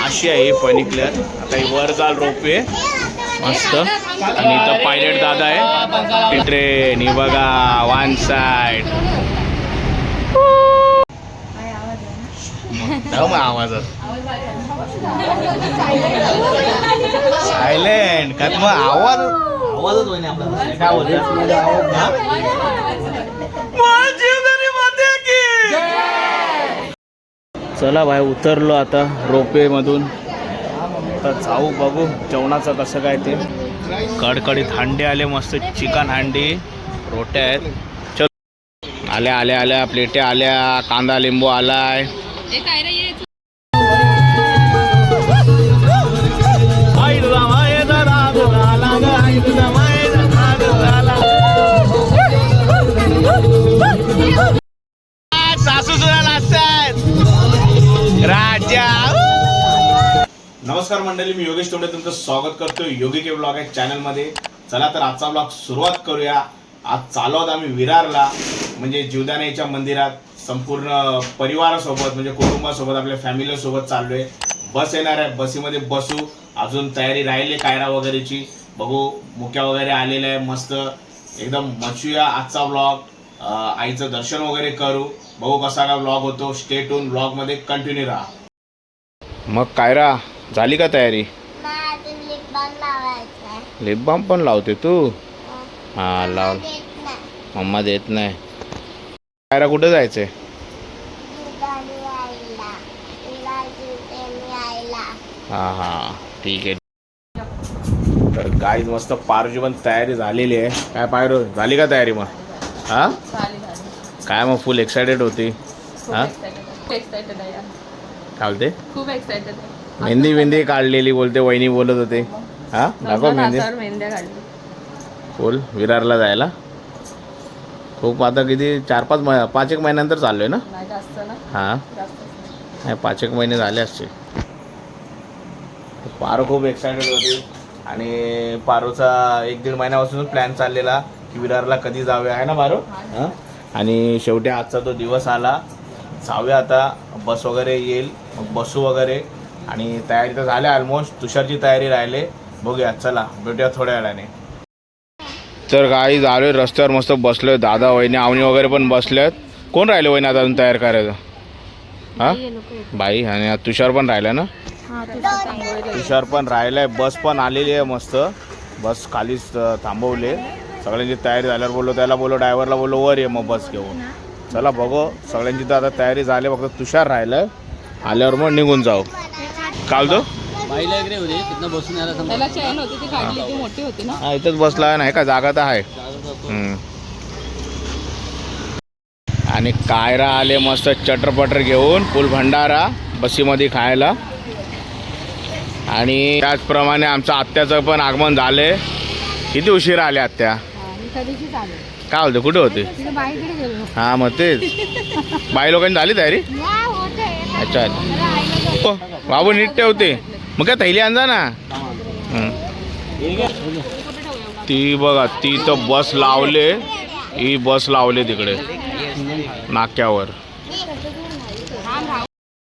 अशी आहे फनिक्लेअर. आता ही वर जाल रोपवे मस्त. आणि इथं पायलट दादा आहे. ट्रेन ही बघा वन साइड. आवाज सायलेंट का मग आवाजच होईना आपल्याला. काय चला भाई उतरलो आता रोपवे मधून. तर जाऊ बघू जेवणाचं कसं काय ते. कडकडीत हांडे आले मस्त. चिकन हांडी रोट्या आहेत. चल आल्या आल्या आल्या प्लेट्या आल्या. कांदा लिंबू आलाय. सासू सुद्धा नाचतात राजा. नमस्कार मंडळी, मी योगेश तोंडे तुमचं स्वागत करतो योगी के ब्लॉग या चॅनलमध्ये. चला तर आजचा ब्लॉग सुरुवात करूया. आज चालू आहोत आम्ही विरारला, म्हणजे जीवदानीच्या मंदिरात. संपूर्ण परिवारासोबत म्हणजे कुटुंबासोबत आपल्या फॅमिलीसोबत चाललोय. बस येणार आहे, बसीमध्ये बसू. अजून तयारी राहिली कायरा वगैरेची. बघू मुक्या वगैरे आलेल्या आहे मस्त एकदम. मचूया आजचा ब्लॉग. आईचं दर्शन वगैरे करू. बघू कसा काय ब्लॉग होतो. स्टे ट्यून, ब्लॉग मध्ये कंटिन्यू राहा. मग कायरा झाली का तयारी? लिप बाम पण लावते तू? हा लाव. मम्मा देत नाही. कायरा कुठे जायचंय? हा हा ठीक आहे. तर गाईज मस्त पारोची पण तयारी झालेली आहे. काय पायरो झाली का तयारी मग? हा काय मग फुल एक्सायटेड होती? हा चालते. खूप एक्सायटेड. मेहंदी काढलेली बोलते वहिनी बोलत होते. हा दाखव मेहंदी फुल विरारला जायला. खूप आता किती 4-5 महिन्यानंतर चाललोय ना? हा नाही 5 महिने झाले असते. पारो खूप एक्सायटेड होती. आणि पारोचा 1-1.5 महिन्यापासून प्लॅन चाललेला की विरारला कधी जाऊया आहे ना पारो. हां आणि शेवटी आजचा तो दिवस आला. जाऊया आता. बस वगैरे येईल मग बसू वगैरे. आणि तयारी तर झाल्या ऑलमोस्ट. तुषारची तयारी राहिले. बघूया चला भेटूया थोड्या वेळाने. तर काही झालोय रस्त्यावर मस्त बसलोय. दादा वहिनी आवनी वगैरे पण बसलेत. कोण राहिले वहिनी आता अजून तयार करायचं? हां बाई आणि तुषार पण राहिला ना? तुषार पण राहिलाय. बस पण आलेली आहे मस्त. बस खालीच थांबवले. सगळ्यांची तयारी झाल्यावर बोललो त्याला बोललो ड्रायव्हरला बोललो वर ये मग बस घेऊ. चला बघू सगळ्यांची तर आता तयारी झाली. फक्त तुषार राहिलं. आल्यावर मग निघून जाऊ. काल तो हा इथंच बसला नाही का? जागा तर आहे. आणि कायरा आले मस्त चटरपटर घेऊन फुल भंडारा बसीमध्ये खायला. आणि त्याचप्रमाणे आमचं आत्याचं पण आगमन झाले. किती उशीर आले आत्या? काय होते कुठे होते? हा मग तेच बाई लोकांनी झाली तयारी. अच्छा हो बाबू नीट ठेवते. मग काय थैली आणजा ना. ती बघा ती तर बस लावले. ही बस लावले तिकडे नाक्यावर.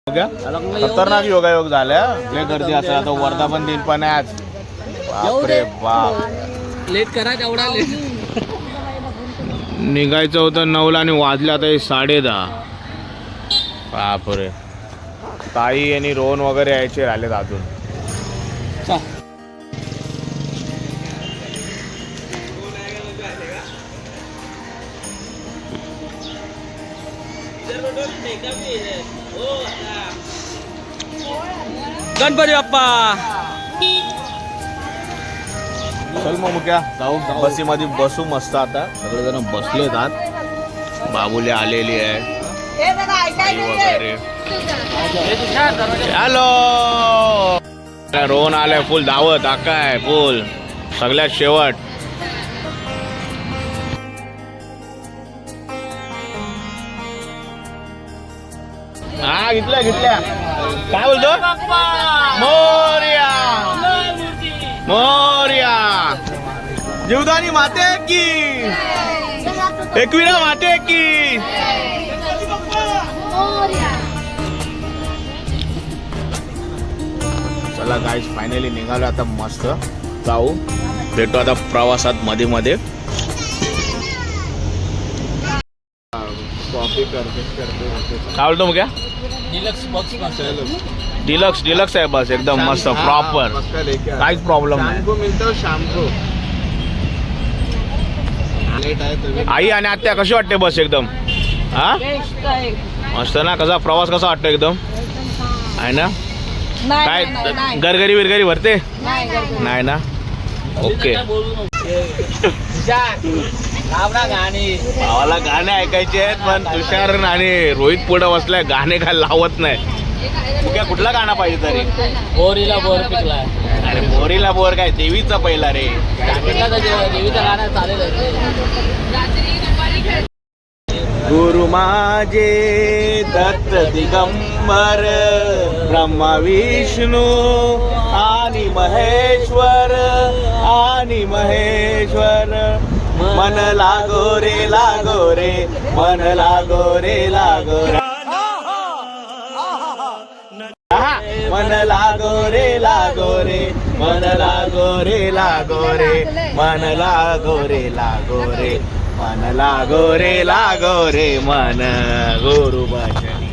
खतरनाक योगायोग झाल्या. लय गर्दी असेल. आता वर्धापन दिन पण आहे आज. बापरे बाप. लेट करा तेवढा लेट. निघायचं होतं 9ला आणि वाजले आता 10:30. बापरे. ताई आणि रोहन वगैरे यायचे राहिलेत अजून. गणपती बाप्पा. चल मग क्या जाऊ बसीमध्ये बसू मस्त. आता सगळेजण बसलेत आत. बाबुले आलेली आहे वगैरे. हॅलो रोहन आलाय. फुल धावत काय फुल सगळ्यात शेवट. हा घेतल्या काय बोलतो? मोरया मोरया. जीवदानी माते की. एकविरा माते की. चला गाईज फायनली निघालो आता मस्त जाऊ भेटू आता प्रवासात मध्ये मध्ये काय बोलतो मग डिलक्स आहे बस एकदम मस्त प्रॉपर काहीच प्रॉब्लेम नाही आई आणि आत्या कशी वाटते बस एकदम हा मस्त ना कसा प्रवास कसा वाटतो एकदम आहे ना काय गरगरी बिरगरी भरते नाही ना ओके भावाला गाणे ऐकायचे आहेत पण तुषार आणि रोहित पुढे बसलाय गाणे काय लावत नाही तुझ्या कुठला गाणं पाहिजे तरी बोरीला बोर पिकला अरे बोरीला बोर काय देवीचा पहिला रे देवीचं गाणं चालेल गुरु माझे दत्त दिगंबर ब्रह्मा विष्णू आणि महेश्वर मन लागो रे मन लागो रे मन लागो रे मन लागो रे मन लागो रे मन गुरु भजनी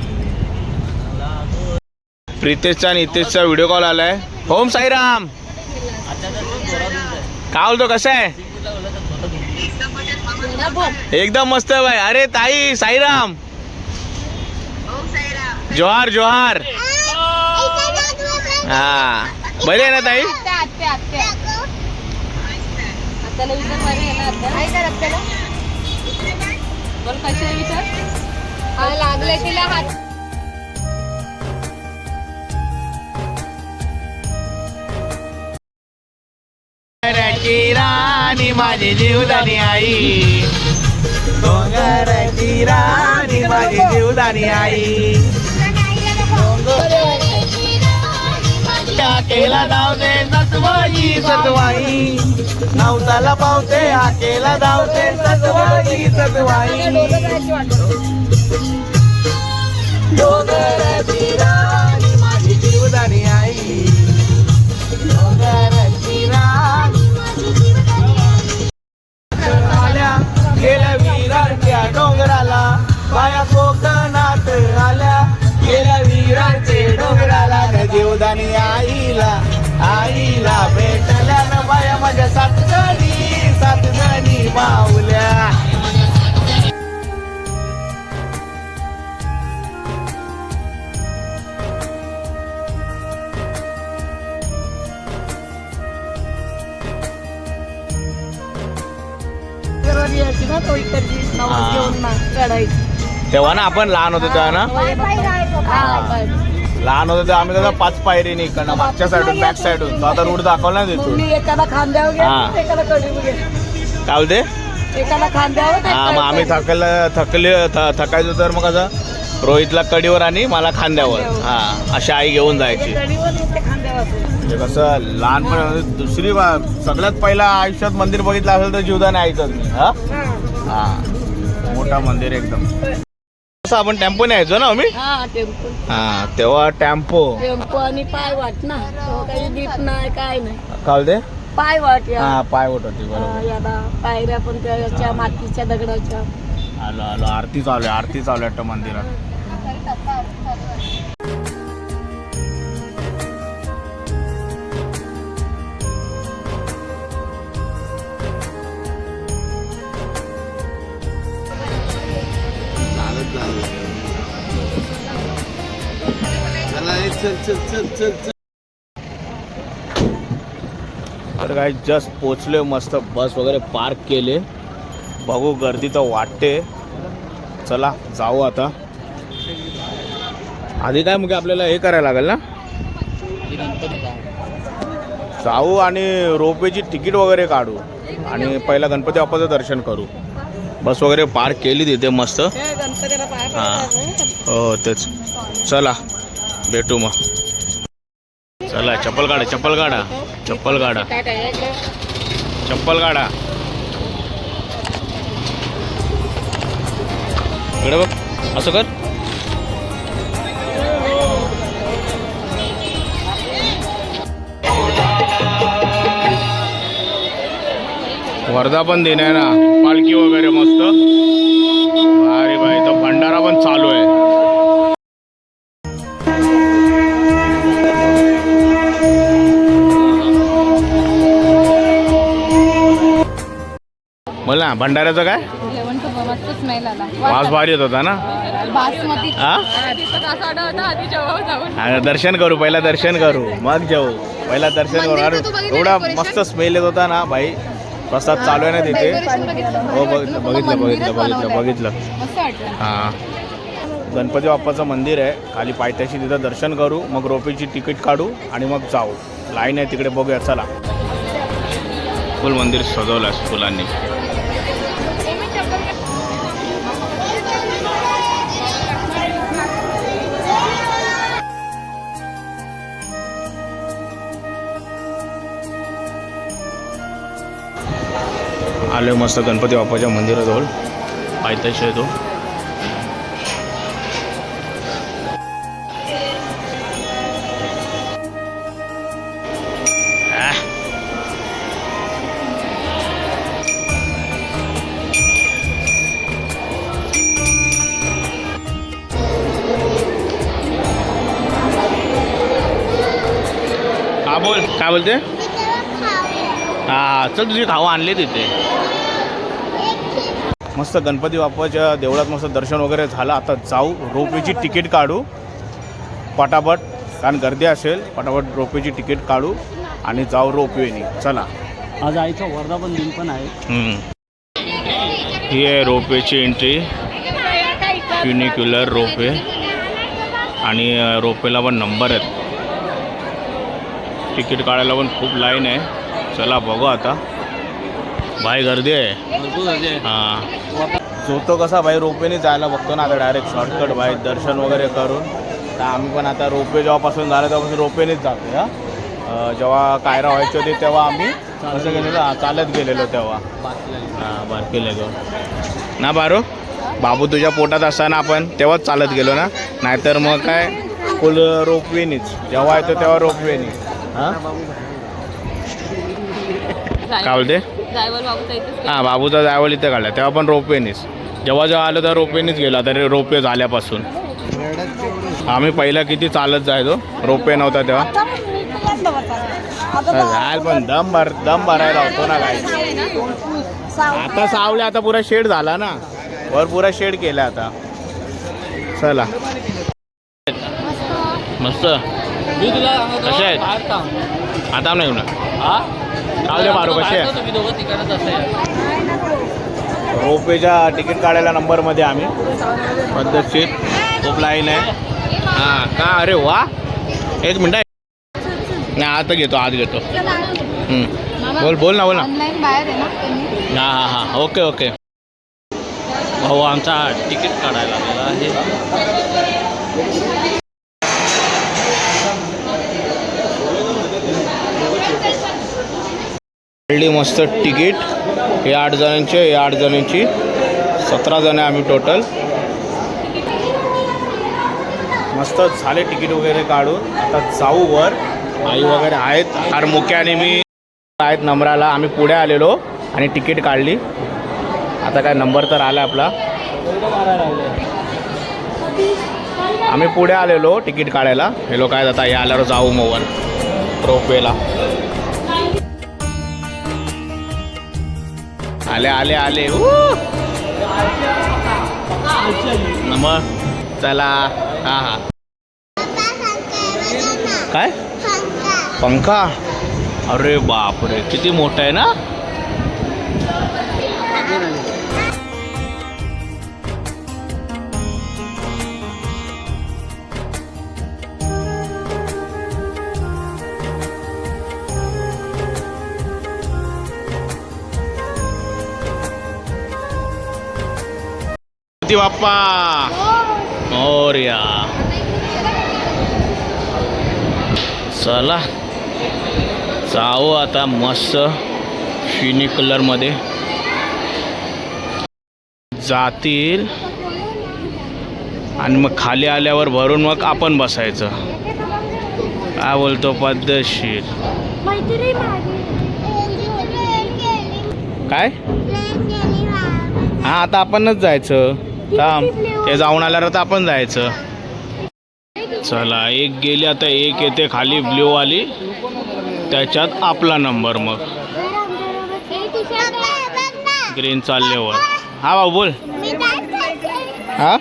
प्रितेशचा आणि नितेशचा व्हिडिओ कॉल आलाय ओम साईराम काय बोलतो कसं आहे एकदम मस्त आहे भाई अरे ताई साईराम जोहार जोहार हा बरे आहे ना ताई लागले तिला हात राणी माझी जीवदानी आई डोंगराची राणी माझी जीवदानी आई आकेला धावते सतवाई नवसाला पावते आकेला धावते सतवाई डोंगराची राणी माझी जीवदानी आई डोंगराची राणी गेल्या वीरांच्या डोंगराला बाया कोकणात आल्या गेल्या वीरांचे डोंगराला जीवदानी आईला भेटल्या न बाया माझ्या सात जणी माऊल्या तेव्हा ना आपण लहान होतो तेव्हा ना लहान होतो तेव्हा आम्ही त्याचा 5 पायरीने इकडनं मागच्या साईडून बॅक साईडून तो आता रूट दाखवला ना देतो एकाला खांद्यावर घ्या, हा. एकाला कडीवर घ्या. काय बोलते एकाला खांद्यावर हा मग आम्ही थकायचो तर मग कसं रोहितला कडीवर आणि मला खांद्यावर हा अशी आई घेऊन जायची कडीवर ते खांद्यावर म्हणजे कसं लहानपणी दुसरी सगळ्यात पहिला आयुष्यात मंदिर बघितलं असेल तर जीवदानी आईचंच मी हा हा मोठा मंदिर एकदम असं आपण टेम्पोने यायचो ना आम्ही हा टेम्पो हा तेव्हा टेम्पो आणि पाय वाट ना तो काही लिफ्ट नाही काय नाही काय बोलते पाय वाट या हा पाय होत होती बरोबर याला पायऱ्या पण त्याच्या मातीच्या दगडाच्या आलो आरती चालू आहे वाटतं मंदिरात तर काय जस्ट पोचले मस्त बस वगैरे पार्क केले बघू गर्दी तर वाटते चला जाऊ आता आधी काय मग आपल्याला हे करायला लागेल ना जाऊ आणि रोपवेची तिकीट वगैरे काढू आणि पहिला गणपती बाप्पाचं दर्शन करू बस वगैरे पार्क केली तिथे मस्त हां हो तेच चला भेटू मग चला चप्पल काढा इकडे बघ असं कर वर्धापन दिन आहे ना, पालखी वगैरे मस्त. अरे भाई तो भंडारा पण चालू आहे. बोल ना भंडाऱ्याचं काय जेवण तर मस्त स्मेल आला. वास भारी येत होता ना. बासमती हा तिथं असं वाटत होतं आधी जेवावं जाऊन. आणि दर्शन करू, पहिला दर्शन करू मग जेवू. पहिला दर्शन करू. अरे एवढा मस्त स्मेल येत होता ना भाई. प्रसाद चालू आहे ना तिथे. हो बघितलं बघितलं बघितलं बघितलं बघितलं. मस्त वाटलं. हां गणपती बाप्पाचं मंदिर आहे खाली पायथ्याशी. तिथं दर्शन करू, मग रोपीची तिकीट काढू आणि मग जाऊ. लाईन आहे तिकडे, बघूया चला. फुल मंदिर सजवलं आहे फुलांनी. आलो मस्त गणपती बाप्पाच्या मंदिराजवळ. पायथ्याशी आहे तो. हा बोल, काय बोलते? हा चल, तुझी खावं आणले तिथे. मस्त गणपती बाप्पाच्या देवळात मस्त दर्शन वगैरे झालं. आता जाऊ, रोपवेची तिकीट काढू पटापट, कारण गर्दी असेल. पटापट रोपवेची तिकीट काढू आणि जाऊ रोपवेनी. चला. आज आईचं वर्धापन दिन पण आहे. ही आहे रोपवेची एंट्री. फ्युनिक्युलर रोपवे आणि रोपवेला पण नंबर आहेत. तिकीट काढायला पण खूप लाईन आहे. चला बघू आता. भाई गर्दी आहे. हां जो तो कसा भाई रोपवेने जायला बघतो ना आता. डायरेक्ट शॉर्टकट भाई दर्शन वगैरे करून. तर आम्ही पण आता रोपवे जेव्हापासून झालं तेव्हापासून रोपवेनेच जातो. हां जेव्हा कायरा व्हायचे होते तेव्हा आम्ही कसं गेलेलो, चालत गेलेलो तेव्हा. हां बारकेले गो ना बारो. बाबू तुझ्या पोटात असताना आपण तेव्हाच चालत गेलो ना. नाहीतर मग काय फुल रोपवेनीच. जेव्हा येतो तेव्हा रोपवेनी. हां काय बोलते? हां बाबूचा जायवळ इथे काढला तेव्हा पण रोपवेनीच. जेव्हा जेव्हा आलो तेव्हा रोपवेनीच गेला. तरी रोपवे झाल्यापासून आम्ही पहिला किती चालत जायचो. रोपवे नव्हता तेव्हा. जायला पण दम भरायला होतो ना काय. आता सावले, आता पुरा शेड झाला ना. वर पुरा शेड केला आता. चला मस्त. मी तुला कसे आहेत? आता नाही ना. चालते मारू कसे. तुम्ही दोघं तिकडच असेल. रोपवेच्या तिकीट काढायला नंबरमध्ये आम्ही पद्धतशीर. खूप लाईन आहे. हां का अरे वा. एक मिनटं नाही आता घेतो, आत घेतो. बोल बोल ना, बोल ना. ऑनलाईन बाहेर आहे ना. हां हां हां ओके ओके. भाऊ आमचा तिकीट काढायला आलेला आहे. काढली मस्त तिकीट. हे 8 जणांचे, हे 8 जणांची 17 जण आम्ही टोटल. मस्त झाले तिकीट वगैरे काढून. आता जाऊ वर. आई वगैरे आहेत. कारण मुख्याने मी आहेत नंबराला. आम्ही पुढे आलेलो आणि तिकीट काढली. आता काय नंबर तर आला आपला. आम्ही पुढे आलेलो तिकीट काढायला. हे लोक आहेत. आता हे आल्यावर जाऊ मग वर रोपवेला. आले आले आले. नंबर चला. हां हां काय पंखा. अरे बापरे किती मोठा आहे ना. गणपती बाप्पा मोरया. चला जाऊ आता मस्त फ्युनिक्युलरमध्ये जातील आणि मग खाली आल्यावर भरून मग आपण बसायचं. काय बोलतो पद्धतशीर. काय हा आता आपणच जायचं थांब ते जाऊन आल्यावर तर आपण जायचं चला एक गेली आता एक येते खाली ब्ल्यू वाली त्याच्यात आपला नंबर मग ग्रीन चालल्यावर हा भाऊ बोल हा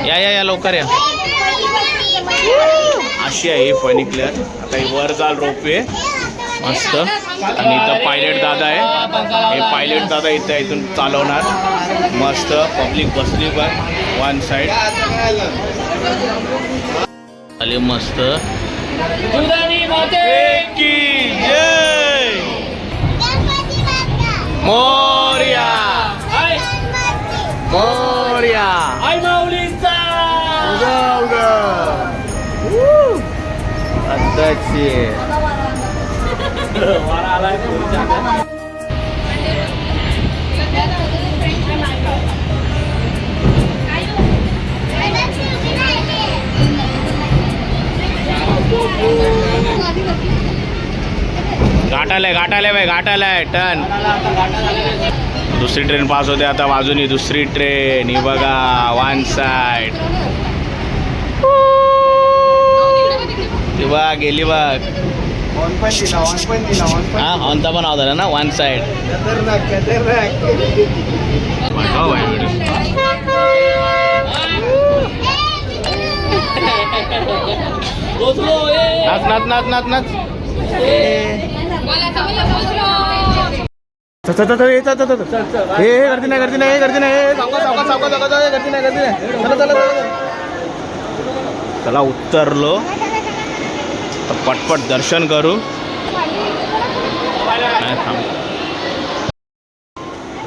या लवकर या अशी आहे फनी क्लिअर आता ही वर जाल रोपवे मस्त आणि इथं पायलट दादा आहे हे पायलट दादा इथं इथून चालवणार मस्त पब्लिक बसली पण वन साइड आले मस्त की जय मोरया मोरया आई माऊलीचा अध्यक्षी घाटालाय बाई घाटालाय टन दुसरी ट्रेन पास होते आता बाजूनी दुसरी ट्रेन ही बघा वन साइड ती बघ गेली बघ हा ऑनचा पण आवाज आला ना वन साइड नाच नाच नाच नाच नाच गर्दी नाही गर्दी नाही गर्दी नाही गर्दी नाही गर्दी नाही चला चला चला उतरलो तर पटपट दर्शन करू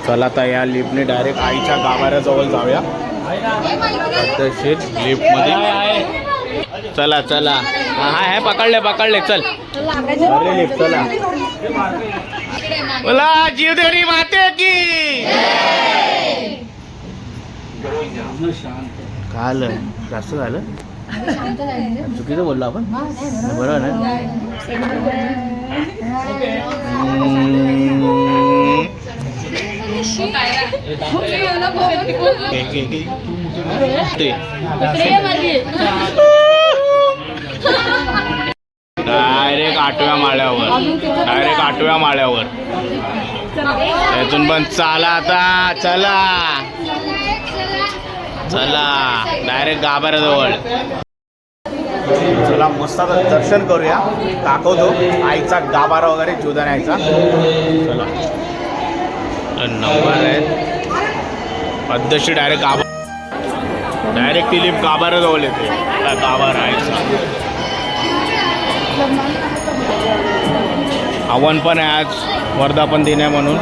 चला आता या लिफ्टने डायरेक्ट आईच्या गाभाऱ्याजवळ जाऊया लिफ्ट मध्ये चला चला हाय पकडले पकडले चल अरे लिफ्ट चला बोला जीवदेवी माते की काय आलं जास्त झालं चुकीचं बोललो आपण बरोबर ना डायरेक्ट आठव्या माळ्यावर त्यातून पण चला आता चला चला डायरेक्ट गाभाऱ्याजवळ चला मस्त आता दर्शन करूया दाखवतो आईचा गाभारा वगैरे जोधाने आईचा चला नंबर आहे पद्धतशीर डायरेक्ट डायरेक्ट ती लिफ्ट गाभाऱ्याजवळ येते गाभारा आईचा आव्हान पण आहे आज वर्धापन दिन आहे म्हणून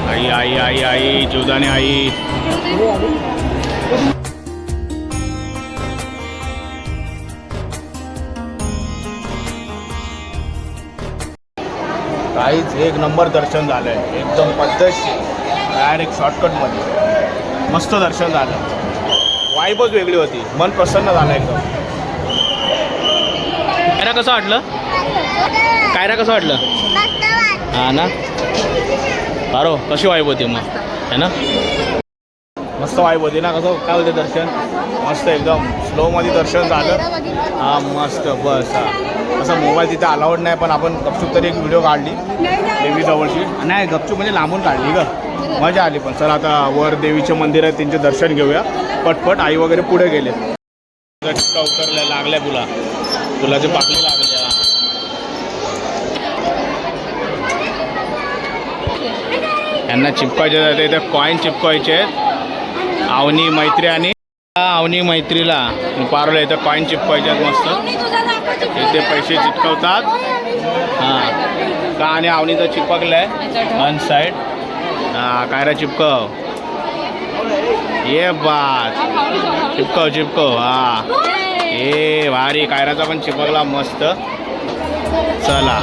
आई आई आई आई जोधाने आई काहीच एक नंबर दर्शन झालंय एकदम पद्धतशीर डायरेक्ट शॉर्टकटमध्ये मस्त दर्शन झालं वाईबच वेगळी होती मन प्रसन्न झालं एकदम कायरा कसं वाटलं हा ना बारो कशी वाईब होती मग है ना मस्त वाईब होती ना कसं काय होते दर्शन मस्त एकदम स्लोमध्ये दर्शन झालं हा मस्त बस हा असं मोबाईल तिथे अलाउड नाही पण आपण गपचूप तरी एक व्हिडिओ काढली देवीजवळची नाही गपचूप म्हणजे लांबून काढली ग मजा आली पण चला आता वर देवीचे मंदिर आहे त्यांचे दर्शन घेऊया पटपट आई वगैरे पुढे गेले उतरल्या लागल्या पुलाचे पाकळी लागल्या यांना चिपकायचे जाते इथे कॉईन चिपकायचे आहेत आवनी मैत्री आणि आवनी मैत्रीला पारवलं इथं कॉईन चिपकायचे आहेत मस्त इथे पैसे चिपकवतात हां का आणि आवनीचं चिपकलं आहे वन साईड हां कायरा चिपकव ये बात चिपकव चिपकव हा ए भारी कायराचा पण चिपकला मस्त. चला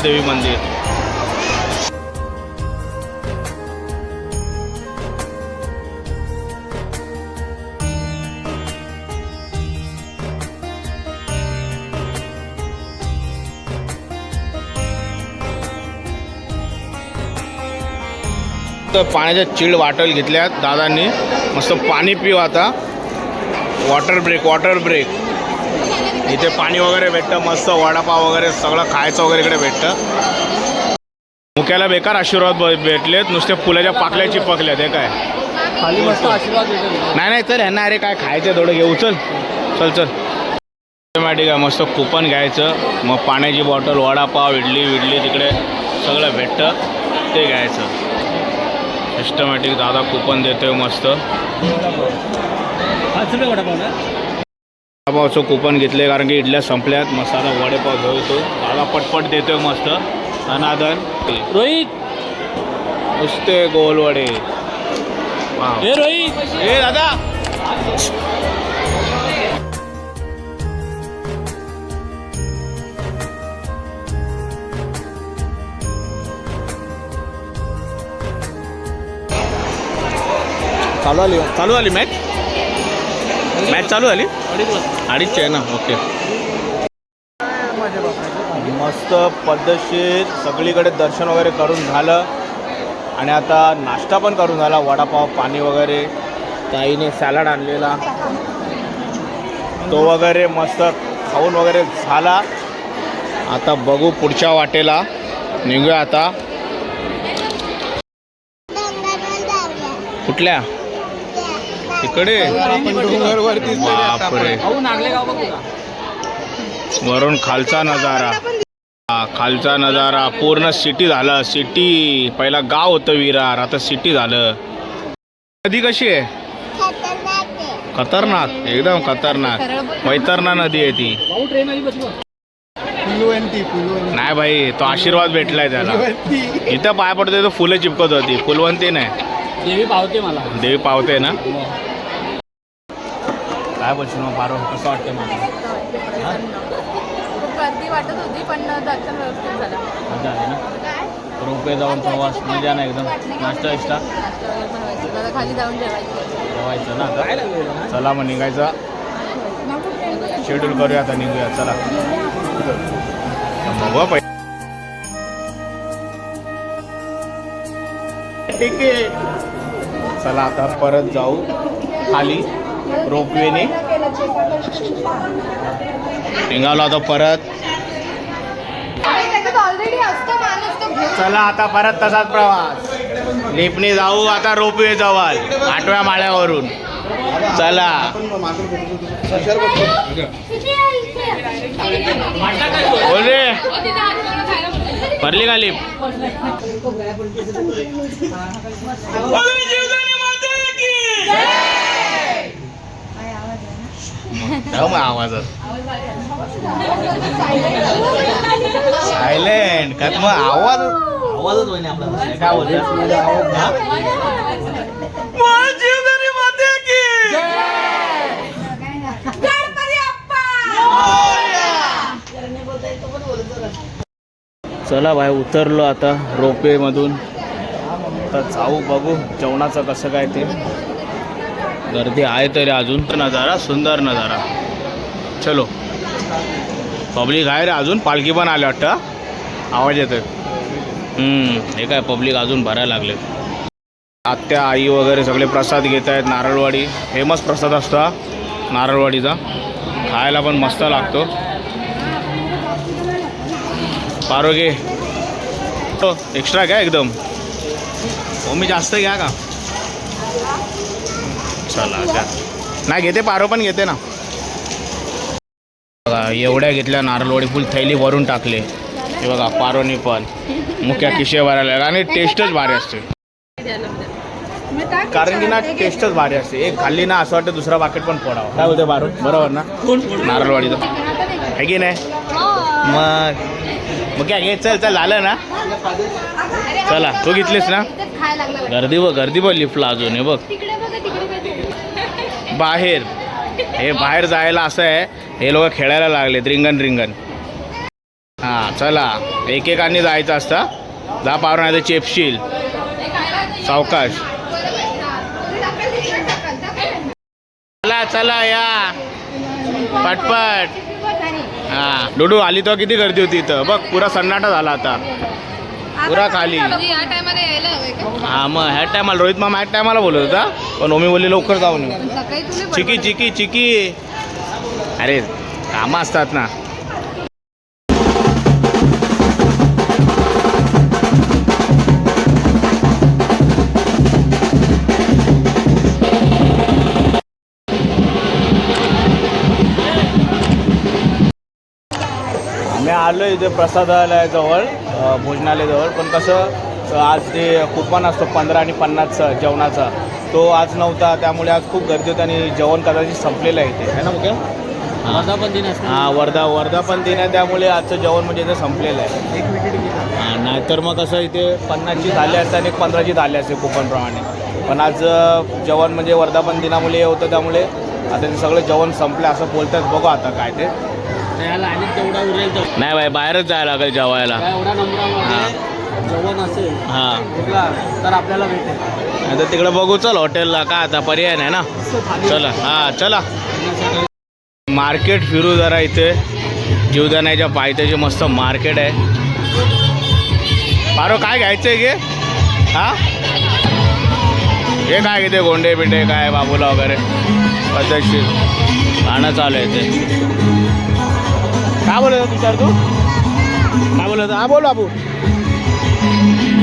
देवी मंदिर. तर पाण्याच्या चिल्ड वाटल घेतल्यात दादांनी. मस्त पाणी पिऊ आता. वॉटर ब्रेक इथे पाणी वगैरे भेटतं. मस्त वडापाव वगैरे सगळं खायचं वगैरे इकडे भेटतं. मुक्याला बेकार आशीर्वाद भेटलेत. नुसते फुलाच्या पाकल्या चिपकल्यात. हे काय खाली मस्त आशीर्वाद भेटेल. नाही चल ह्यांना अरे काय खायचं थोडं घेऊ. चल ऑटोमॅटिक आहे. मस्त कुपन घ्यायचं. मग पाण्याची बॉटल वडापाव इडली तिकडे सगळं भेटतं ते घ्यायचं. सिस्टमॅटिक दादा कुपन देतोय मस्त. 5 रुपये वडापाव ना. वडापावचं कुपन घेतले कारण की इडल्या संपल्यात. मस्त आता वडेपाव घेतो. दादा पटपट देतोय मस्त. अनादन रोहित नुसते गोलवडे. हे रोहित ए दादा चालू आली मॅच चालू झाली. 2:30 आहे ना. ओके. मस्त पद्धतशीर सगळीकडे दर्शन वगैरे करून झालं आणि आता नाश्ता पण करून झाला. वडापाव पाणी वगैरे. ताईने सॅलड आणलेला तो वगैरे मस्त खाऊन वगैरे झाला. आता बघू पुढच्या वाटेला निघूया आता. कुठल्या तिकडे बापरे वरून खालचा नजारा पूर्ण सिटी झालं. सिटी पहिला गाव होतं विरार आता सिटी झालं. नदी कशी आहे? खतरनाक एकदम खतरनाक. वैतरणा नदी आहे ती. नाही भाई तो आशीर्वाद भेटलाय त्याला. इथं पाय पडतोय तो फुलं चिपकत होती. फुलवंती नाही देवी पावते मला. देवी पावते ना. काय बोलशील मग पारो कसं वाटतं मला? खूप गर्दी वाटत होती पण दर्शन व्यवस्थित झालं. मजा आली ना. रोपे जाऊन प्रवास मजा ना एकदम. नाश्ता इष्टा दादा खाली जाऊन जेवायचं ना. चला मग निघायचं. शेड्यूल करूया आता निघूया. चला बघू ठीक आहे. चला आता परत जाऊ खाली रोपवेने. निघालो आता परत. चला आता परत तसाच प्रवास. लिफ्टने जाऊ आता रोपवे जवळ 8व्या माळ्यावरून. चला बोल रे भरली का लिफ्ट? आवाजात सायलेंट का मग आवाजच होईना आपला. काय बोलतो चला भाई उतरलो आता रोपवे मधून. आता जाऊ बघू जेवणाचं कसं काय ते. गर्दी आहे तरी अजून नजारा सुंदर नजारा. चलो पब्लिक आहे रे अजून. पालखी पण आली वाटतं. आवाज येतोय. हे काय पब्लिक अजून भरायला लागले. आत्या आई वगैरे सगळे प्रसाद घेत आहेत. नारळवाडी फेमस प्रसाद असतो नारळवाडीचा. खायला पण मस्त लागतो. पारोगे एक्स्ट्रा काय एकदम मी जास्त घ्या का चला घ्या नाही घेते पारो पण घेते ना बघा एवढ्या घेतल्या नारळवडी फुल थैली भरून टाकले हे बघा पारोनी पण मुख्या खिशे भरायला आणि टेस्टच भारी असते कारण की ना टेस्टच भारी असते एक खाल्ली ना असं वाटतं दुसरा पाकिट पण फोडावं काय होतं पारो बरोबर ना नारळवाडीचं आहे की नाही मग काय घे चल चल झालं ना चला तू घेतलीस ना गर्दी बघ लिफ्टला अजून हे बघ बाहेर हे बाहेर जायला असं आहे हे लोक खेळायला लागलेत रिंगण हां चला एकेकाने जायचं असतं जा पावर नाही तर चेपशील सावकाश चला चला या पटपट हां डुडू आली तर किती गर्दी होती इथं बघ पुरा सन्नाटा झाला आता पुरा खाली हां मग ह्या टायमाला रोहित मामा ह्या टायमाला बोलत होता पण ओमी बोलली लवकर जाऊन येऊ चिकी अरे कामं असतात ना मी आलो इथे प्रसादालयाजवळ भोजनालयाजवळ पण कसं आज ते कुपन असतो 15 आणि 50चा जेवणाचा तो आज नव्हता त्यामुळे आज खूप गर्दी होती आणि जेवण कदाचित संपलेलं आहे इथे है ना मुख्य वर्धापन दिन हां वर्धापन दिन आहे त्यामुळे आजचं जेवण म्हणजे इथे संपलेलं आहे हां नाहीतर मग कसं इथे 50ची थाली असते आणि 15ची थाली असते कुपनप्रमाणे पण आज जेवण म्हणजे वर्धापन दिनामुळे हे होतं त्यामुळे आता ते सगळं जेवण संपलं असं बोलतात बघू आता काय ते तेवढा उरेल नाही बाई बाहेरच जायला लागेल जेवायला एवढा नंबरामध्ये जेवण असेल हां तर आपल्याला भेटेल नाही तर तिकडे बघू चल हॉटेलला का आता पर्याय नाही ना चला हां चला मार्केट फिरू जरा इथे जीवदानाच्या पायथ्याचे मस्त मार्केट आहे पारो काय घ्यायचं आहे गे हां हे काय घेते गोंडे बिंडे काय बाबूला वगैरे पद्धतशीर खाणं चालू आहे ते काय बोलत होता तुषार तू काय बोलत होता हां बोल बाबू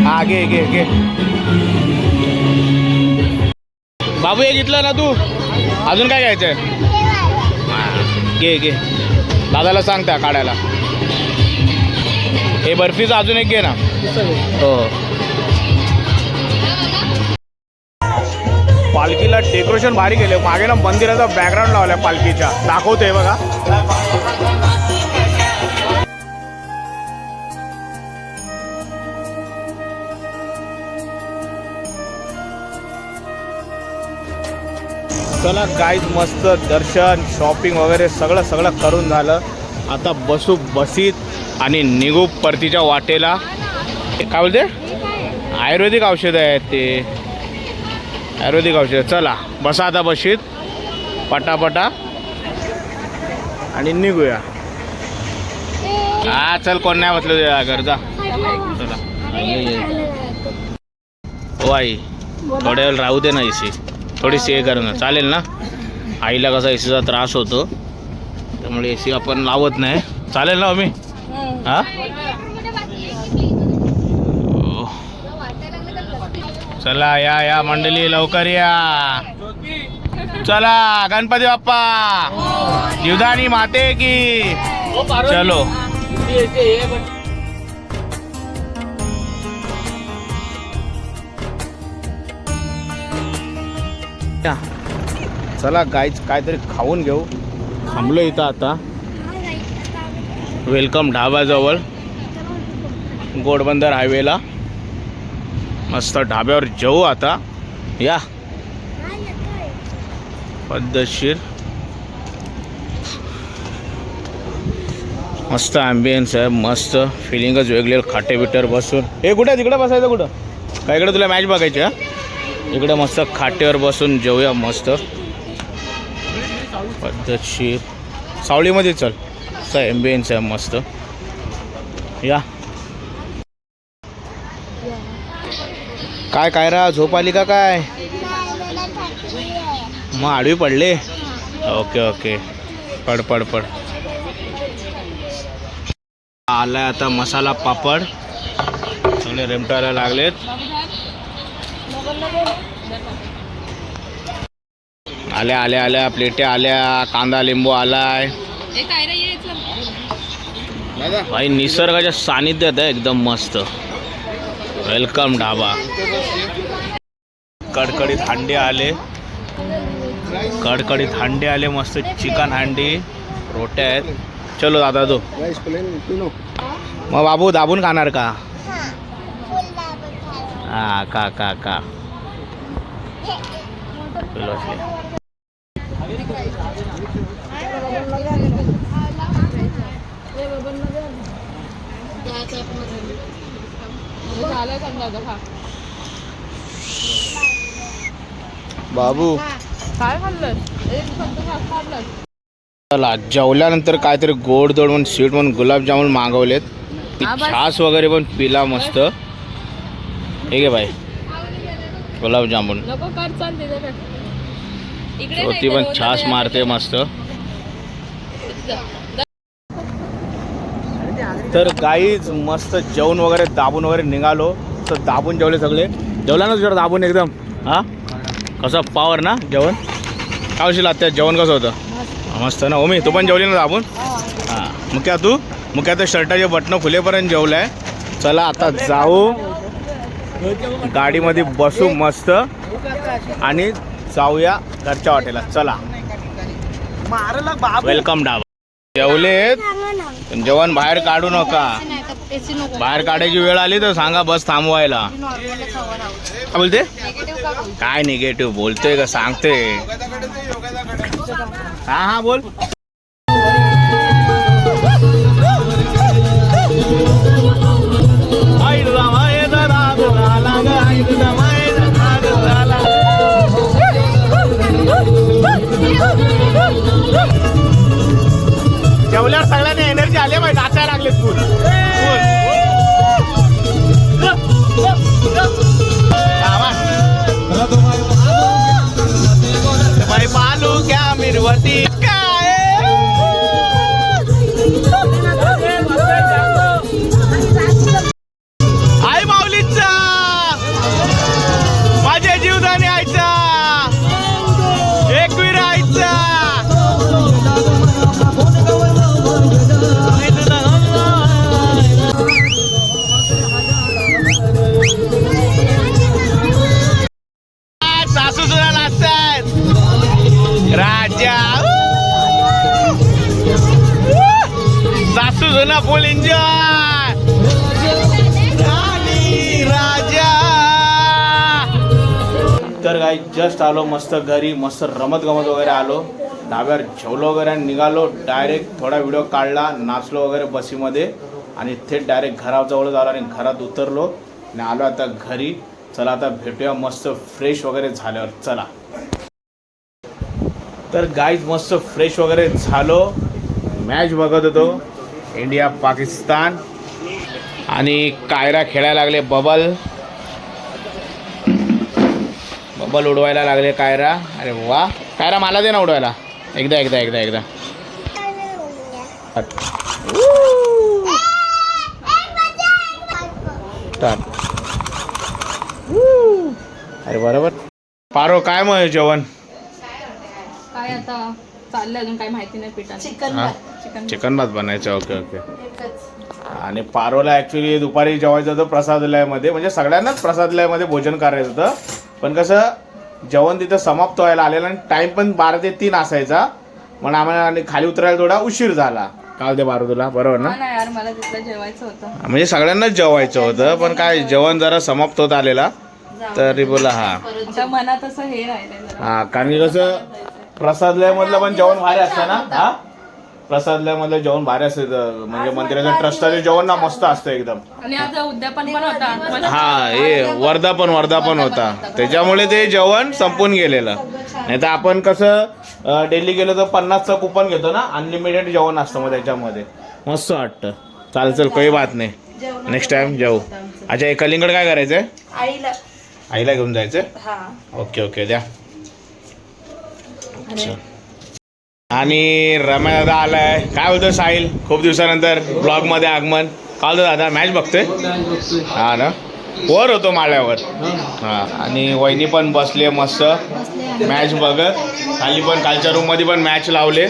हां घे बाबू हे घेतलं ना तू अजून काय घ्यायचं आहे घे दादाला सांग त्या काढायला हे बर्फीचं अजून एक घे ना हो पालखीला डेकोरेशन भारी केलं मागे ना मंदिराचा बॅकग्राऊंड लावलाय पालखीच्या दाखवतोय बघा चला गाईज मस्त दर्शन शॉपिंग वगैरे सगळं करून झालं आता बसू बसीत आणि निघू परतीच्या वाटेला काय बोलते आयुर्वेदिक औषधं आहेत ते आयुर्वेदिक औषधं चला बसा आता बशीत पटापटा आणि निघूया हा चल कोण नाही बसलो घरचा चला हो आई थोड्या वेळ राहू दे ना इसी थोडीशी हे करणं चालेल ना आईला कसा ए सीचा त्रास होतो त्यामुळे ए सी आपण लावत नाही चालेल ना मी हां चला या मंडळी लवकर या चला गणपती बाप्पा जीवदानी माते की चलो चला गाईच काहीतरी खाऊन घेऊ थांबलो इथं आता वेलकम ढाब्याजवळ गोडबंदर हायवेला मस्त ढाब्यावर जेवू आता या पद्धतशीर मस्त ॲम्बियन्स आहे मस्त फिलिंगच वेगळी खाटे बिटर बसून हे कुठे तिकडे बसायचं कुठं काय इकडे तुला मॅच बघायची हा इकडे मस्त खाटेवर बसून जेवूया मस्त पद्धतशीर सावलीमध्ये चल असं ॲम्बियन्स आहे मस्त या काय रा झोप आली का काय मग आडवी पडले ओके पड आलाय आता मसाला पापड सगळे रेमटायला लागलेत आल्या आल्या आल्या प्लेट्या आल्या, कांदा लिंबू आलाय. भाई निसर्गाच्या सानिध्यात आहे एकदम मस्त. वेलकम ढाबा. कडकडीत हांडे आले, कडकडीत हांडे आले, मस्त चिकन हांडी, रोट्या आहेत. चलो दादा तो मग बाबू दाबून खाणार का? हा का का का बाबू काय खाल्लं? चला जेवल्यानंतर काहीतरी गोड दोड म्हणून स्वीट म्हणून गुलाबजामुन मागवलेत. हा, बस. छास वगैरे पण पिला मस्त. ठीक आहे बाई, गुलाबजामुन नको कर, चाल तिथे इकडे होती पण छास मारते मस्त. तर गाईज मस्त जेवण वगैरे दाबून वगैरे निघालो. तर दाबून जेवले सगळे. जेवला ना तुझ्या दाबून एकदम? हा कसं पावर ना जेवण? काय होशील आता जेवण कसं होतं? मस्त ना. ओमी तू पण जेवली ना दाबून? हां मग क्या तू मग काय तर शर्टाचे बटणं खुलेपर्यंत जेवलाय. चला आता जाऊ गाडीमध्ये बसू मस्त आणि जाऊया घरच्या हॉटेलला. चला वेलकम ढाबा. जेवलेत पण जेवण बाहेर काढू नका. बाहेर काढायची वेळ आली तर सांगा बस थांबवायला. काय बोलते? काय निगेटिव्ह बोलतोय का सांगते? हा हा बोल. जेवल्यावर सगळ्यांनी एनर्जी आली पाहिजे, नाचायला लागले फुल. बाई पालू क्या मिरवती काय आई माऊलीचा माझ्या जीवदानी आयचा एकवीर आयचा. सासू सुद्धा नाचतात. राजा सासू सुना फुल एन्जॉय. राजा. तर काही जस्ट आलो मस्त घरी, मस्त रमत गमत वगैरे आलो. डाब्यावर जेवलो वगैरे आणि निघालो. डायरेक्ट थोडा व्हिडिओ काढला, नाचलो वगैरे बसीमध्ये आणि थेट डायरेक्ट घराजवळ झालो आणि घरात उतरलो आणि आलो आता घरी. चला आता भेटूया मस्त फ्रेश वगैरे झाल्यावर. चला तर गाईज मस्त फ्रेश वगैरे झालो. मॅच बघत होतो इंडिया पाकिस्तान आणि कायरा खेळायला लागले. बबल बबल उडवायला लागले कायरा. अरे वा कायरा मला दे ना उडवायला. एकदा एकदा एकदा एकदा अरे बरोबर. पारो काय मग जेवण? काय आता चाललंय, अजून काय माहिती नाही. पिठा चिकन चिकन भात बनायचं. Okay okay. आणि पारोला ॲक्च्युली दुपारी जेवायचं होतं प्रसादालयामध्ये, म्हणजे सगळ्यांनाच प्रसादालयामध्ये भोजन करायचं होतं. पण कसं जेवण तिथं समाप्त व्हायला आलेलं आणि टाईम पण 12 ते 3 असायचा. म्हणून आम्हाला खाली उतरायला थोडा उशीर झाला. काल ते बारो तुला बरोबर ना? नाही यार, मला तिथलं जेवायचं होतं. म्हणजे सगळ्यांनाच जेवायचं होतं पण काय जेवण जरा समाप्त होत आलेला तरी बोला. हा आता मनात असं हे राहिलं. हा कारण की कसं प्रसादालयामधलं पण जेवण भारी असतं ना. हा प्रसादालयामधलं जेवण भारी असतं, म्हणजे मंदिराचं ट्रस्टाचं जेवण ना मस्त असतं एकदम. आणि आज उद्यापन पण होता. हा हे वर्धापन होता, त्याच्यामुळे ते जेवण संपून गेलेलं. नाही तर आपण कसं डेली गेलो तर 50चं कुपन घेतो ना, अनलिमिटेड जेवण असतं मग त्याच्यामध्ये मस्त वाटतं. चाल काही बात नाही, नेक्स्ट टाइम जाऊ. अच्छा हे कलिंगड काय करायचंय? आईला घेऊन जायचंय. ओके ओके द्या. अच्छा आणि रम्या दादा आलाय. काय बोलतो साहिल? खूप दिवसानंतर ब्लॉग मध्ये आगमन. काय बोलतो दादा? मॅच बघतोय? हा ना. वर होतो माळ्यावर. हा आणि वहिनी पण बसले मस्त मॅच बघत. खाली पण कालच्या रूम मध्ये पण मॅच लावले.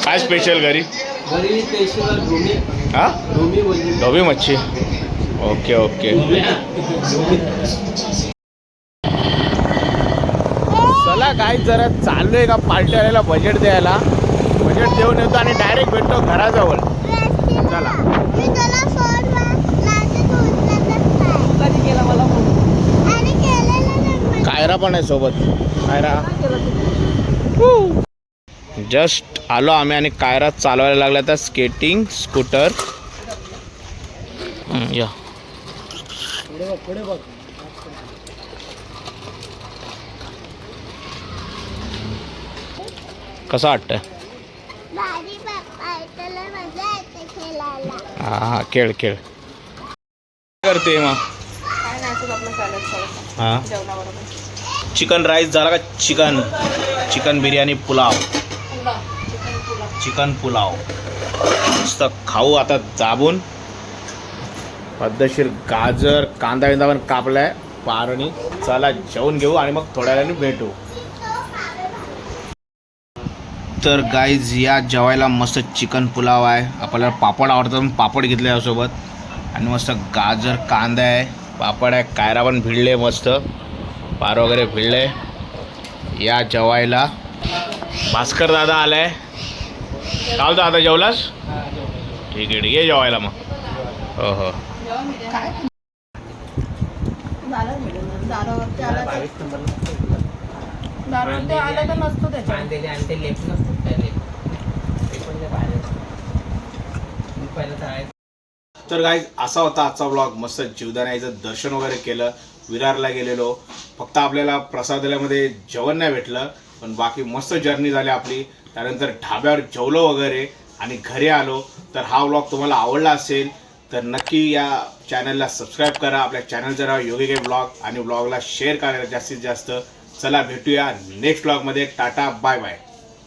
काय स्पेशल घरी? घरी स्पेशल ढोमी. हा ढोमी बोलली. ढोबी मच्छी. Okay okay. चला काय जरा चाललोय का पार्टी आलेला बजेट द्यायला. बजेट देऊन येतो आणि डायरेक्ट भेटतो घराजवळ. चला. कायरा पण आहे सोबत. कायरा जस्ट आलो आम्ही आणि कायरा चालवायला लागला तर स्केटिंग स्कूटर. या पुढे बघ. कसं वाटतंय? हा हा खेळ खेळ करते मग. काय नाही असंच आपलं चालत थोडंसं हा जेवणाबरोबर. चिकन राईस झाला का? चिकन बिर्याणी पुलाव. चिकन पुलाव मस्त खाऊ आता दाबून. पद्धतशीर गाजर कांदा बिंदा पण कापलाय पारणी. चला जेवून घेऊ आणि मग थोड्या वेळाने भेटू. तर गाईज या जेवायला मस्त चिकन पुलाव आहे. आपल्याला पापड आवडतात म्हणून पापड घेतले यासोबत. आणि मस्त गाजर कांदा आहे पापड आहे. कायरा पण भिडले मस्त. पार वगैरे भिडले या जेवायला. भास्कर दादा आलाय. काय होतं आता जेवलास? ठीक आहे ये जेवायला मग. हो हो आलं तर नसतो त्याच्यात. तर गाईज असा होता आजचा ब्लॉग. मस्त जीवदानाचं दर्शन वगैरे केलं. विरारला गेलेलो. फक्त आपल्याला प्रसादालयामध्ये जेवण नाही भेटलं पण बाकी मस्त जर्नी झाली आपली. त्यानंतर ढाब्यावर जेवलो वगैरे आणि घरी आलो. तर हा ब्लॉग तुम्हाला आवडला असेल तर नक्की या चॅनलला सबस्क्राईब करा. आपल्या चॅनलचं नाव योगी के ब्लॉग आणि ब्लॉगला शेअर करा जास्तीत जास्त. चला भेटूया नेक्स्ट ब्लॉगमध्ये. Tata bye bye.